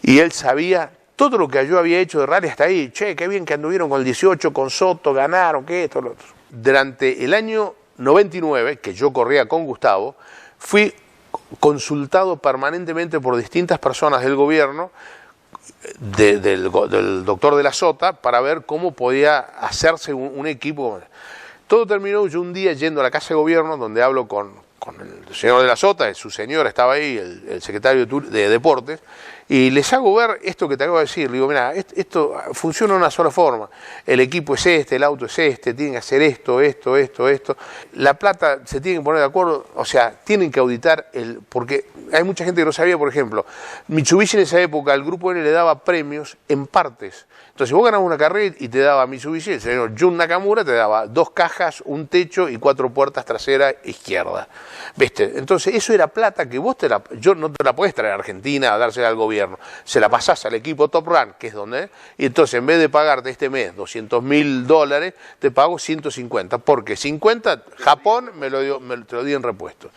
y él sabía todo lo que yo había hecho de rally hasta ahí. Che, qué bien que anduvieron con el 18, con Soto, ganaron, qué esto, lo otro. Durante el año 99, que yo corría con Gustavo, fui consultado permanentemente por distintas personas del gobierno, del doctor de la Sota, para ver cómo podía hacerse un equipo. Todo terminó yo un día yendo a la Casa de Gobierno, donde hablo con el señor de la Sota, su señor estaba ahí, el secretario de Deportes, y les hago ver esto que te acabo de decir. Le digo, mira, esto funciona de una sola forma. El equipo es este, el auto es este, tienen que hacer esto. La plata se tienen que poner de acuerdo, o sea, tienen que auditar, porque hay mucha gente que no sabía, por ejemplo, Mitsubishi en esa época, el Grupo N le daba premios en partes. Entonces vos ganabas una carrera y te daba Mitsubishi, el señor Jun Nakamura te daba 2 cajas, un techo y 4 puertas trasera izquierda. ¿Viste? Entonces eso era plata que yo no te la podés traer a Argentina a dársela al gobierno. Se la pasás al equipo Top Run, que es donde, y entonces en vez de pagarte este mes $200.000, te pago 150, porque 50 Japón te lo di en repuesto.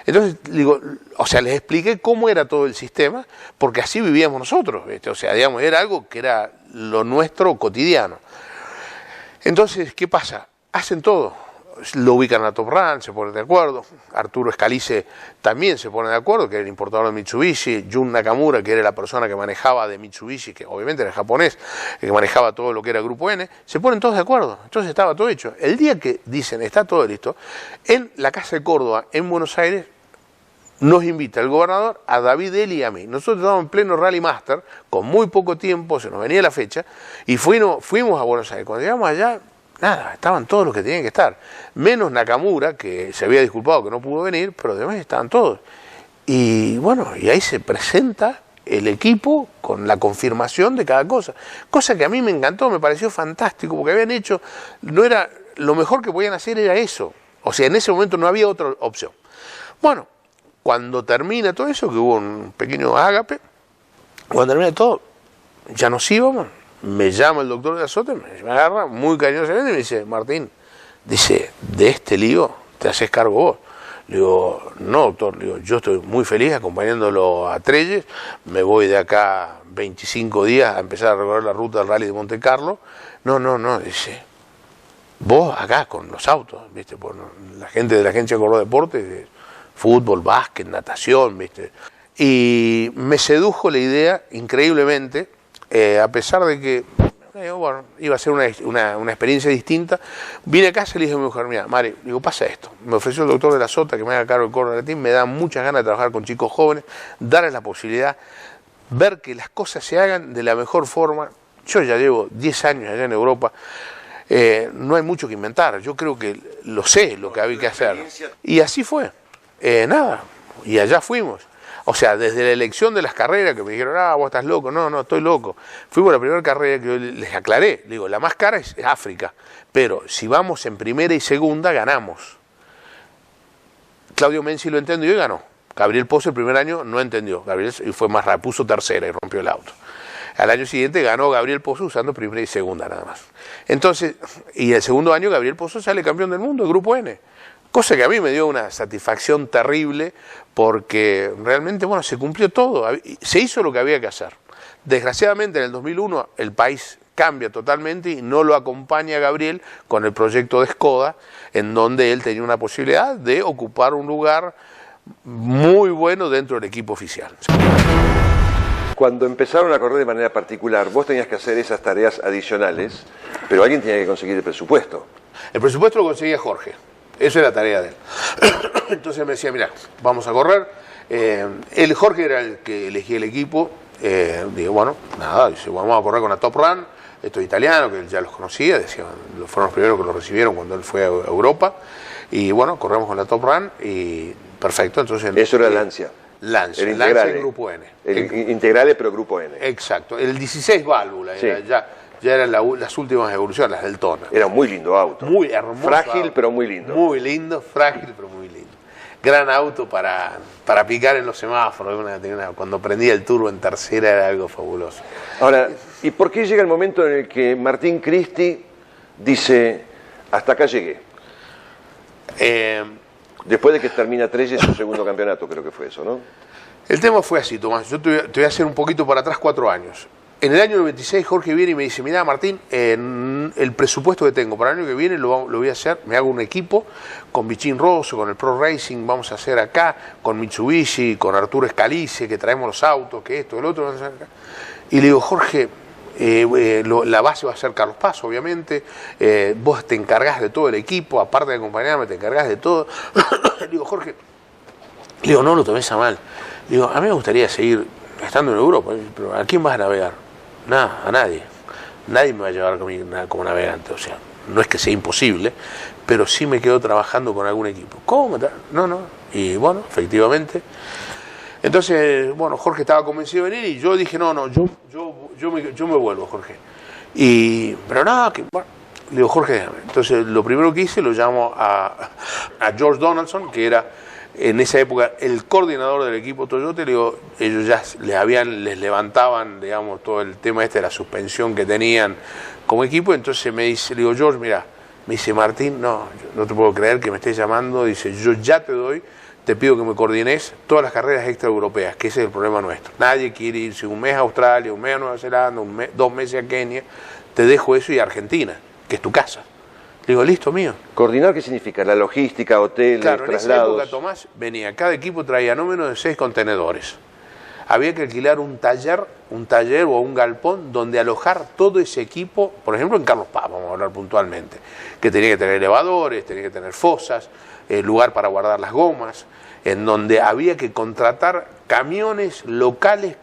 Entonces digo, o sea, les expliqué cómo era todo el sistema, porque así vivíamos nosotros, ¿viste? O sea, digamos, era algo que era lo nuestro cotidiano. Entonces, ¿qué pasa? Hacen todo. lo ubican a Top Rank, se ponen de acuerdo. Arturo Scalise también se pone de acuerdo, que era el importador de Mitsubishi. Jun Nakamura, que era la persona que manejaba de Mitsubishi, que obviamente era japonés, que manejaba todo lo que era Grupo N, se ponen todos de acuerdo. Entonces estaba todo hecho. El día que dicen está todo listo, en la Casa de Córdoba, en Buenos Aires, nos invita el gobernador a David Eli y a mí. Nosotros estábamos en pleno Rally Master, con muy poco tiempo, se nos venía la fecha, y fuimos a Buenos Aires. Cuando llegamos allá, nada, estaban todos los que tenían que estar, menos Nakamura, que se había disculpado que no pudo venir, pero además estaban todos. Y bueno, y ahí se presenta el equipo con la confirmación de cada cosa que a mí me encantó, me pareció fantástico, porque habían hecho, no era, lo mejor que podían hacer era eso, o sea, en ese momento no había otra opción. Bueno, cuando termina todo eso, que hubo un pequeño ágape, cuando termina todo, ya nos íbamos. Me llama el doctor de Azote, me agarra muy cariñosamente y me dice, Martín, dice, de este lío te haces cargo vos. Le digo, no doctor, le digo, yo estoy muy feliz acompañándolo a Trelles, me voy de acá 25 días a empezar a recorrer la ruta del Rally de Monte Carlo. No, dice, vos acá con los autos, viste, por la gente de la agencia Córdoba Deportes, fútbol, básquet, natación, viste. Y me sedujo la idea increíblemente. A pesar de que bueno, iba a ser una experiencia distinta, vine a casa y le dije a mi mujer, mira, Mari, digo, pasa esto, me ofreció el doctor de la Sota que me haga cargo del Córdoba Team, me da muchas ganas de trabajar con chicos jóvenes, darles la posibilidad, ver que las cosas se hagan de la mejor forma. Yo ya llevo 10 años allá en Europa, no hay mucho que inventar, yo creo que lo sé, lo que había que hacer. Y así fue, nada, y allá fuimos. O sea, desde la elección de las carreras, que me dijeron, vos estás loco, no, estoy loco. Fuimos a la primera carrera que yo les aclaré, digo, la más cara es África, pero si vamos en primera y segunda, ganamos. Claudio Menzi lo entendió y ganó. Gabriel Pozo el primer año no entendió, Gabriel fue más rápido, puso tercera y rompió el auto. Al año siguiente ganó Gabriel Pozo usando primera y segunda nada más. Entonces, y el segundo año Gabriel Pozo sale campeón del mundo, el Grupo N. Cosa que a mí me dio una satisfacción terrible porque realmente, bueno, se cumplió todo, se hizo lo que había que hacer. Desgraciadamente en el 2001 el país cambia totalmente y no lo acompaña Gabriel con el proyecto de Skoda, en donde él tenía una posibilidad de ocupar un lugar muy bueno dentro del equipo oficial. Cuando empezaron a correr de manera particular, vos tenías que hacer esas tareas adicionales, pero alguien tenía que conseguir el presupuesto. El presupuesto lo conseguía Jorge. Esa era la tarea de él. Entonces me decía, mira, vamos a correr. Jorge era el que elegía el equipo. Digo, bueno, nada, dice, vamos a correr con la Top Run. Estos italianos, que él ya los conocía, decían, fueron los primeros que lo recibieron cuando él fue a Europa. Y bueno, corremos con la Top Run y perfecto. Entonces, eso era Lancia. Lancia, el Lancia en Grupo N. El Integrale, pero Grupo N. Exacto, el 16 válvulas, sí. Ya eran las últimas evoluciones, las del Tona. Era un muy lindo auto. Muy hermoso. Frágil, auto. Pero muy lindo. Muy lindo, frágil, pero muy lindo. Gran auto para picar en los semáforos. Cuando prendía el turbo en tercera era algo fabuloso. Ahora, ¿y por qué llega el momento en el que Martín Cristi dice, hasta acá llegué? Después de que termina Trelles su segundo campeonato, creo que fue eso, ¿no? El tema fue así, Tomás. Yo te voy a hacer un poquito para atrás 4 años. En el año 96 Jorge viene y me dice, mirá Martín, el presupuesto que tengo para el año que viene lo voy a hacer, me hago un equipo con Bichín Rosso, con el Pro Racing, vamos a hacer acá, con Mitsubishi, con Arturo Scalise, que traemos los autos, que esto, el otro, vamos a hacer acá. Y le digo, Jorge, la base va a ser Carlos Paz, obviamente, vos te encargás de todo el equipo, aparte de acompañarme, te encargás de todo. Le digo, Jorge, le digo, no lo tomes a mal. Le digo, a mí me gustaría seguir estando en Europa, pero ¿a quién vas a navegar? Nada, a nadie. Nadie me va a llevar como navegante, o sea, no es que sea imposible, pero sí me quedo trabajando con algún equipo. ¿Cómo? No. Y bueno, efectivamente. Entonces, bueno, Jorge estaba convencido de venir y yo dije, no, yo me vuelvo, Jorge. Pero nada, que bueno, le digo, Jorge, déjame. Entonces, lo primero que hice, lo llamo a George Donaldson, que era en esa época el coordinador del equipo Toyota. Le digo, ellos ya les levantaban, digamos, todo el tema de la suspensión que tenían como equipo. Entonces le digo, George, mira, me dice, Martín, no te puedo creer que me estés llamando. Dice, yo ya te pido que me coordines todas las carreras extraeuropeas, que ese es el problema nuestro. Nadie quiere irse un mes a Australia, un mes a Nueva Zelanda, 2 meses a Kenia. Te dejo eso y a Argentina, que es tu casa. Le digo, listo, mío. ¿Coordinar qué significa? La logística, hoteles, Claro, traslados. en esa época, Tomás, venía, cada equipo traía no menos de 6 contenedores. Había que alquilar un taller o un galpón donde alojar todo ese equipo, por ejemplo en Carlos Paz, vamos a hablar puntualmente, que tenía que tener elevadores, tenía que tener fosas, lugar para guardar las gomas, en donde había que contratar camiones locales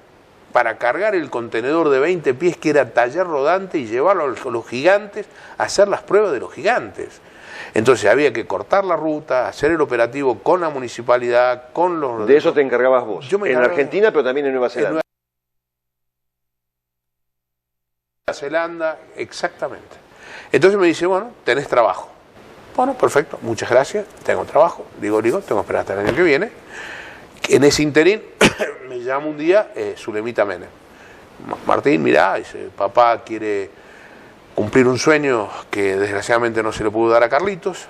para cargar el contenedor de 20 pies que era taller rodante y llevarlo a los gigantes a hacer las pruebas de los gigantes. Entonces había que cortar la ruta, hacer el operativo con la municipalidad, con los... De eso te encargabas vos, Yo me en encargaba... Argentina, pero también en Nueva Zelanda. Nueva Zelanda, exactamente. Entonces me dice, bueno, tenés trabajo. Bueno, perfecto, muchas gracias, tengo trabajo. Digo, tengo que esperar hasta el año que viene. En ese interín me llama un día Zulemita Menem. Martín, mirá, dice, papá quiere cumplir un sueño que desgraciadamente no se le pudo dar a Carlitos,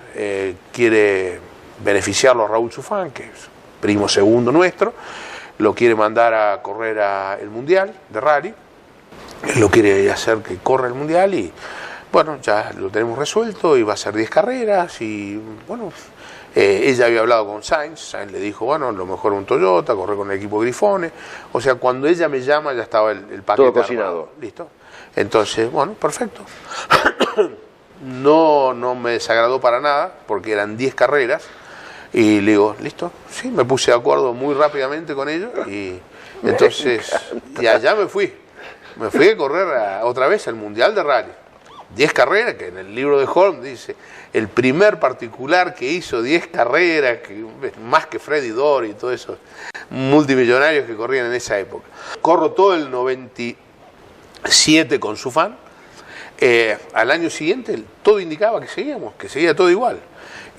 quiere beneficiarlo a Raúl Zufán, que es primo segundo nuestro, lo quiere mandar a correr el Mundial de Rally, él lo quiere hacer que corra el Mundial y bueno, ya lo tenemos resuelto y va a ser 10 carreras y bueno, ella había hablado con Sainz le dijo, bueno, lo mejor un Toyota, correr con el equipo Grifone, o sea, cuando ella me llama ya estaba el paquete todo cocinado. Armado. Listo. Entonces, bueno, perfecto. No me desagradó para nada, porque eran 10 carreras, y le digo, listo, sí, me puse de acuerdo muy rápidamente con ellos, y entonces, y allá me fui a correr otra vez al Mundial de Rally. 10 carreras, que en el libro de Holmes dice, el primer particular que hizo 10 carreras, más que Freddy Dory y todos esos multimillonarios que corrían en esa época. Corro todo el 97 con Zufán. Al año siguiente todo indicaba que seguía todo igual.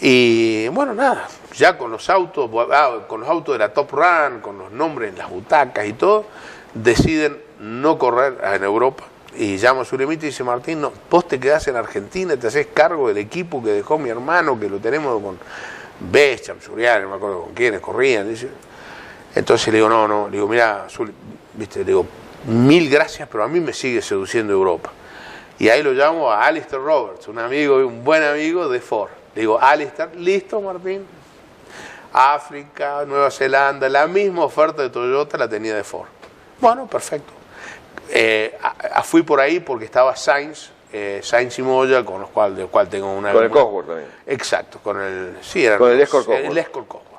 Y bueno, nada, ya con los autos de la Top Run, con los nombres en las butacas y todo, deciden no correr en Europa. Y llamo a Zulemita y dice, Martín, no, vos te quedás en Argentina, te haces cargo del equipo que dejó mi hermano, que lo tenemos con Becham, Suriano, no me acuerdo con quiénes corrían. Dice. Entonces le digo, no, le digo, mira, viste, le digo, 1000 gracias, pero a mí me sigue seduciendo Europa. Y ahí lo llamo a Alistair Roberts, un buen amigo de Ford. Le digo, Alistair, listo, Martín. África, Nueva Zelanda, la misma oferta de Toyota la tenía de Ford. Bueno, perfecto. Fui por ahí porque estaba Sainz y Moya, del cual tengo una... Con el Cosworth también. Exacto, con el Escort Cosworth. El Escort Cosworth.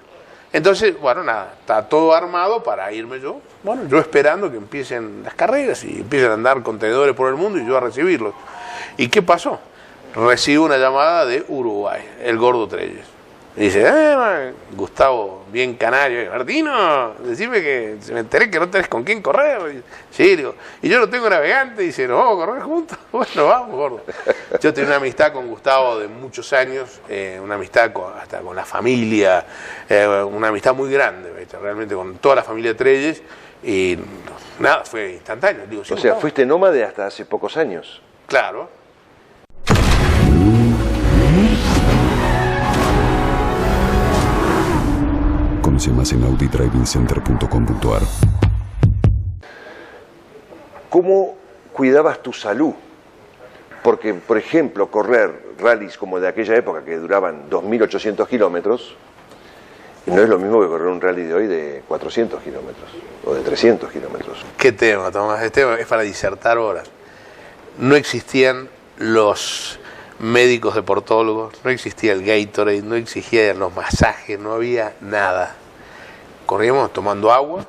Entonces, bueno, nada, está todo armado para irme yo. Bueno, yo esperando que empiecen las carreras y empiecen a andar contenedores por el mundo y yo a recibirlos. ¿Y qué pasó? Recibo una llamada de Uruguay, el Gordo Trelles. Dice, Gustavo, bien canario, Martino, decime que me enteré que no tenés con quién correr. Sí, digo, y yo no tengo navegante, dice, ¿nos vamos a correr juntos? Bueno, vamos, gordo. Yo tenía una amistad con Gustavo de muchos años, una amistad hasta con la familia, una amistad muy grande, ¿viste? Realmente con toda la familia Trelles, y nada, fue instantáneo. Digo, sí, o sea, Gustavo. Fuiste nómade hasta hace pocos años. Claro. Conoce más en audidrivingcenter.com.ar. ¿Cómo cuidabas tu salud? Porque, por ejemplo, correr rallies como de aquella época que duraban 2.800 kilómetros, no es lo mismo que correr un rally de hoy de 400 kilómetros o de 300 kilómetros. ¿Qué tema, Tomás? Este tema es para disertar horas. No existían los médicos deportólogos, no existía el Gatorade, no existían los masajes, no había nada. Corríamos tomando agua,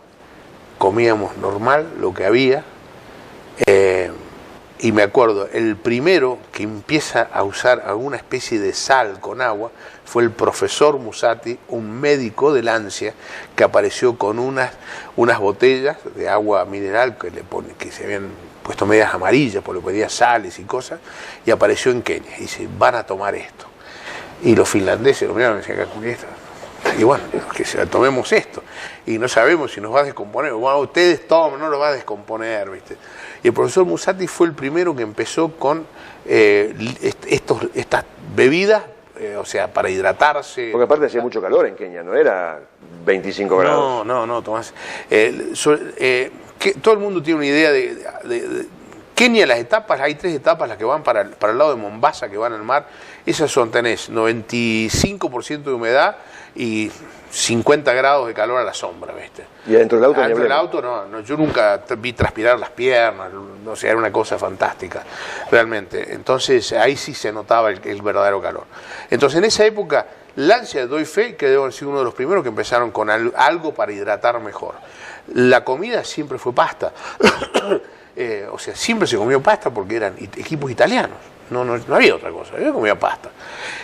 comíamos normal lo que había, y me acuerdo, el primero que empieza a usar alguna especie de sal con agua fue el profesor Musati, un médico de Lancia, que apareció con unas botellas de agua mineral que se habían puesto medias amarillas, porque le pedía sales y cosas, y apareció en Kenia. Y dice, van a tomar esto. Y los finlandeses lo miraron y decían, ¿qué es esto? Y bueno, que tomemos esto. Y no sabemos si nos va a descomponer. Bueno, ustedes tomen, no los va a descomponer, ¿viste? Y el profesor Musati fue el primero que empezó con estas bebidas, o sea, para hidratarse. Porque aparte hacía mucho calor en Kenia, no era 25 grados. No, Tomás. Todo el mundo tiene una idea Kenia, las etapas, hay 3 etapas, las que van para el lado de Mombasa, que van al mar, esas son, tenés 95% de humedad y 50 grados de calor a la sombra, ¿viste? ¿Y adentro del auto? Adentro del auto no, yo nunca vi transpirar las piernas, no sé, era una cosa fantástica, realmente. Entonces ahí sí se notaba el verdadero calor. Entonces en esa época, Lancia, doy fe que debo haber sido uno de los primeros que empezaron con algo para hidratar mejor. La comida siempre fue pasta. O sea, siempre se comió pasta porque eran equipos italianos. No había otra cosa, había comido pasta.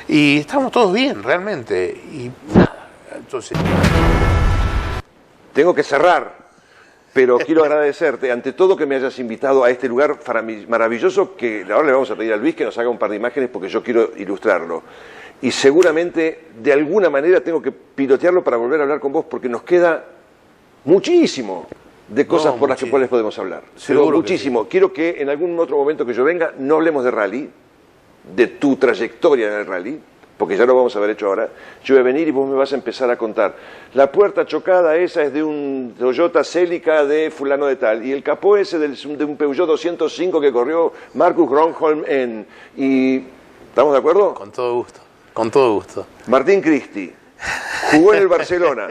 Y estábamos todos bien, realmente. Y nada, entonces... Tengo que cerrar, pero quiero agradecerte ante todo que me hayas invitado a este lugar maravilloso, que ahora le vamos a pedir a Luis que nos haga un par de imágenes porque yo quiero ilustrarlo. Y seguramente, de alguna manera, tengo que pilotearlo para volver a hablar con vos porque nos queda muchísimo de cosas por las cuales podemos hablar. Pero muchísimo. Sí. Quiero que en algún otro momento que yo venga no hablemos de rally, de tu trayectoria en el rally, porque ya lo vamos a haber hecho ahora. Yo voy a venir y vos me vas a empezar a contar. La puerta chocada esa es de un Toyota Celica de fulano de tal, y el capó ese de un Peugeot 205 que corrió Marcus Gronholm y... ¿Estamos de acuerdo? Con todo gusto, con todo gusto. Martín Cristi jugó en el Barcelona,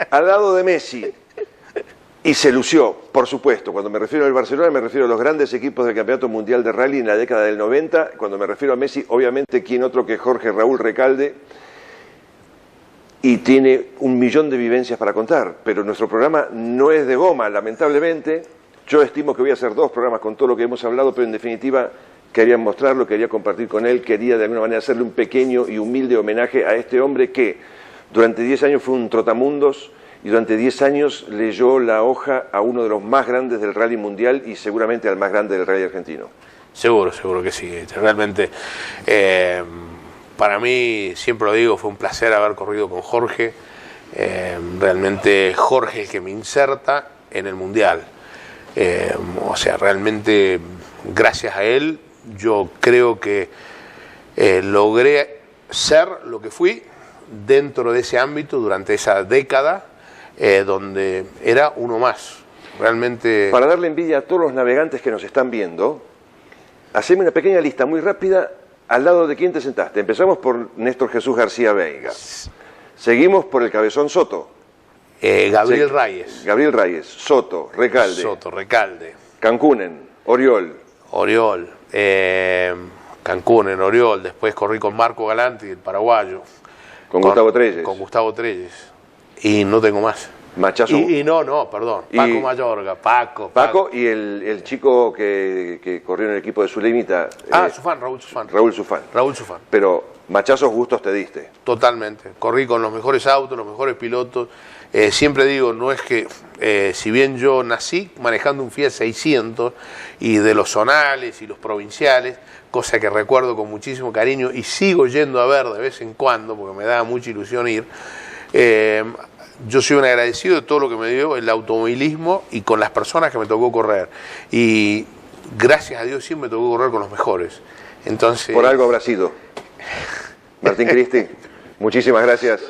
al lado de Messi, y se lució, por supuesto. Cuando me refiero al Barcelona me refiero a los grandes equipos del Campeonato Mundial de Rally en la década del 90. Cuando me refiero a Messi, obviamente, ¿quién otro que Jorge Raúl Recalde? Y tiene 1.000.000 de vivencias para contar. Pero nuestro programa no es de goma, lamentablemente. Yo estimo que voy a hacer 2 programas con todo lo que hemos hablado, pero en definitiva quería mostrarlo, quería compartir con él, quería de alguna manera hacerle un pequeño y humilde homenaje a este hombre que durante 10 años fue un trotamundos, y durante 10 años leyó la hoja a uno de los más grandes del rally mundial y seguramente al más grande del rally argentino. Seguro que sí. Realmente, para mí, siempre lo digo, fue un placer haber corrido con Jorge. Realmente Jorge es el que me inserta en el mundial. O sea, realmente, gracias a él, yo creo que logré ser lo que fui dentro de ese ámbito durante esa década. Donde era uno más, realmente... Para darle envidia a todos los navegantes que nos están viendo, haceme una pequeña lista muy rápida, al lado de quién te sentaste. Empezamos por Néstor Jesús García Veiga, seguimos por el Cabezón Soto. Gabriel Reyes. Gabriel Reyes, Soto, Recalde. Cancunen, Oriol. Cancunen, Oriol, después corrí con Marco Galanti, el paraguayo. Con Gustavo Trelles. Con Gustavo Trelles. Y no tengo más. Machazo. Perdón. Paco Mayorga, Paco y el chico que corrió en el equipo de Zulemita. Raúl Sufán. Pero machazos gustos te diste. Totalmente. Corrí con los mejores autos, los mejores pilotos. Siempre digo, no es que, si bien yo nací manejando un Fiat 600 y de los zonales y los provinciales, cosa que recuerdo con muchísimo cariño y sigo yendo a ver de vez en cuando porque me da mucha ilusión ir. Yo soy un agradecido de todo lo que me dio el automovilismo y con las personas que me tocó correr. Y gracias a Dios siempre me tocó correr con los mejores. Entonces... Por algo habrá sido. Martín Cristi, muchísimas gracias.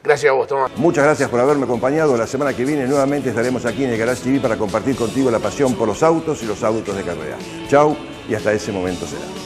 Gracias a vos, Tomás. Muchas gracias por haberme acompañado. La semana que viene nuevamente estaremos aquí en el Garage TV para compartir contigo la pasión por los autos y los autos de carrera. Chau y hasta ese momento será.